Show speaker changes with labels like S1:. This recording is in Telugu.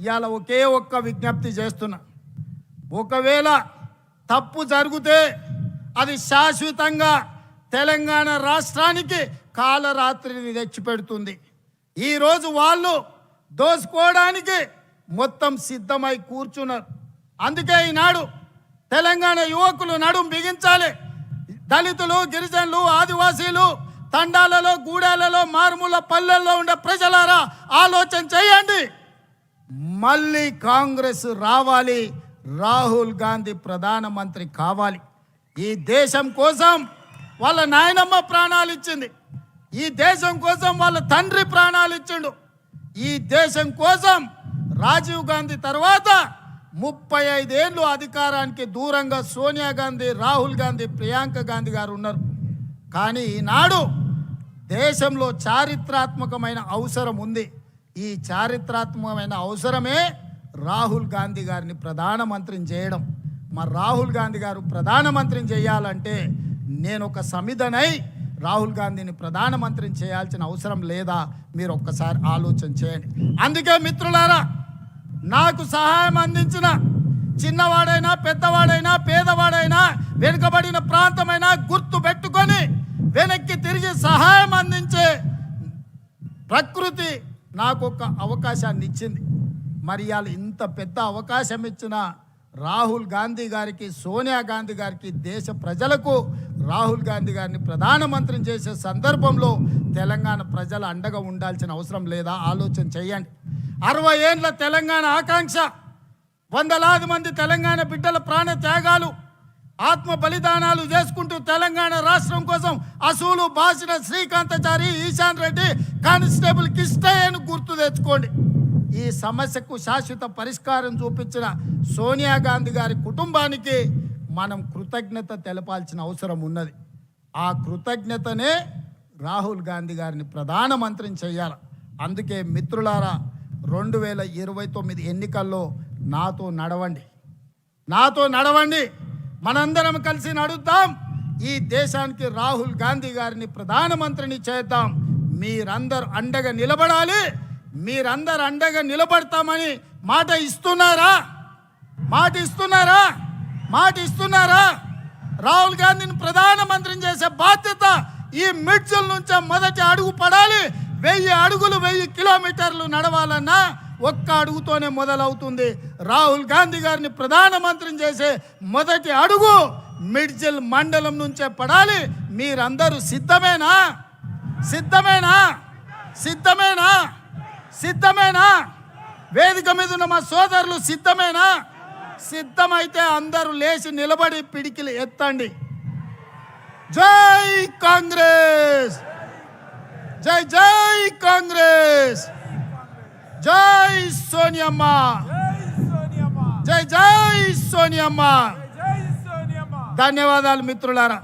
S1: ఇవాళ ఒకే ఒక్క విజ్ఞప్తి చేస్తున్నా, ఒకవేళ తప్పు జరిగితే అది శాశ్వతంగా తెలంగాణ రాష్ట్రానికి కాలరాత్రిని తెచ్చిపెడుతుంది. ఈరోజు వాళ్ళు దోసుకోవడానికి మొత్తం సిద్ధమై కూర్చున్నారు. అందుకే ఈనాడు తెలంగాణ యువకులు నడుం బిగించాలి. దళితులు, గిరిజనులు, ఆదివాసీలు, తండాలలో, గూడాలలో, మారుమూల పల్లెల్లో ఉండే ప్రజలారా ఆలోచన చేయండి. మళ్ళీ కాంగ్రెస్ రావాలి, రాహుల్ గాంధీ ప్రధానమంత్రి కావాలి. ఈ దేశం కోసం వాళ్ళ నాయనమ్మ ప్రాణాలు ఇచ్చింది, ఈ దేశం కోసం వాళ్ళ తండ్రి ప్రాణాలు ఇచ్చిండు. ఈ దేశం కోసం రాజీవ్ గాంధీ తర్వాత 35 ఏళ్ళు అధికారానికి దూరంగా సోనియా గాంధీ, రాహుల్ గాంధీ, ప్రియాంక గాంధీ గారు ఉన్నారు. కానీ ఈనాడు దేశంలో చారిత్రాత్మకమైన అవసరం ఉంది. ఈ చారిత్రాత్మకమైన అవసరమే రాహుల్ గాంధీ గారిని ప్రధానమంత్రిని చేయడం. మరి రాహుల్ గాంధీ గారు ప్రధానమంత్రిని చేయాలంటే నేను ఒక సమిధనై రాహుల్ గాంధీని ప్రధానమంత్రిని చేయాల్సిన అవసరం లేదా? మీరు ఒక్కసారి ఆలోచన చేయండి. అందుకే మిత్రులారా, నాకు సహాయం అందించిన చిన్నవాడైనా, పెద్దవాడైనా, పేదవాడైనా, వెనుకబడిన ప్రాంతమైనా గుర్తు పెట్టుకొని వెనక్కి తిరిగి సహాయం అందించే ప్రకృతి నాకు ఒక అవకాశాన్ని ఇచ్చింది. మరి ఇవాళ ఇంత పెద్ద అవకాశం ఇచ్చిన రాహుల్ గాంధీ గారికి, సోనియా గాంధీ గారికి, దేశ ప్రజలకు రాహుల్ గాంధీ గారిని ప్రధానమంత్రిని చేసే సందర్భంలో తెలంగాణ ప్రజల అండగా ఉండాల్సిన అవసరం లేదా? ఆలోచన చేయండి. 60 ఏళ్ళ తెలంగాణ ఆకాంక్ష, వందలాది మంది తెలంగాణ బిడ్డల ప్రాణ త్యాగాలు, ఆత్మ బలిదానాలు చేసుకుంటూ తెలంగాణ రాష్ట్రం కోసం అసూలు బాసిన శ్రీకాంతాచారి, ఈశాన్ రెడ్డి, కానిస్టేబుల్ కిష్టయ్యను గుర్తు తెచ్చుకోండి. ఈ సమస్యకు శాశ్వత పరిష్కారం చూపించిన సోనియా గాంధీ గారి కుటుంబానికి మనం కృతజ్ఞత తెలపాల్సిన అవసరం ఉన్నది. ఆ కృతజ్ఞతనే రాహుల్ గాంధీ గారిని ప్రధానమంత్రిని చేయాలి. అందుకే మిత్రులారా, 2029 ఎన్నికల్లో నాతో నడవండి. మనందరం కలిసి నడుద్దాం. ఈ దేశానికి రాహుల్ గాంధీ గారిని ప్రధానమంత్రిని చేద్దాం. మీరందరూ అండగా నిలబడాలి. మీరందరూ అండగా నిలబడతామని మాట ఇస్తున్నారా? రాహుల్ గాంధీని ప్రధానమంత్రిని చేసే బాధ్యత ఈ మిడ్జిల్ నుంచే మొదటి అడుగు పడాలి. 1000 అడుగులు 1000 కిలోమీటర్లు నడవాలన్నా ఒక్క అడుగుతోనే మొదలవుతుంది. రాహుల్ గాంధీ గారిని ప్రధానమంత్రిని చేసే మొదటి అడుగు మిడ్జిల్ మండలం నుంచే పడాలి. మీరందరూ సిద్ధమేనా? వేదిక మీద ఉన్న మా సోదరులు సిద్ధమైతే అందరూ లేచి నిలబడి పిడికిలు ఎత్తండి. జై కాంగ్రెస్, జై కాంగ్రెస్, జై సోనియమ్మ, జై సోనియమ్మ. ధన్యవాదాలు మిత్రులారా.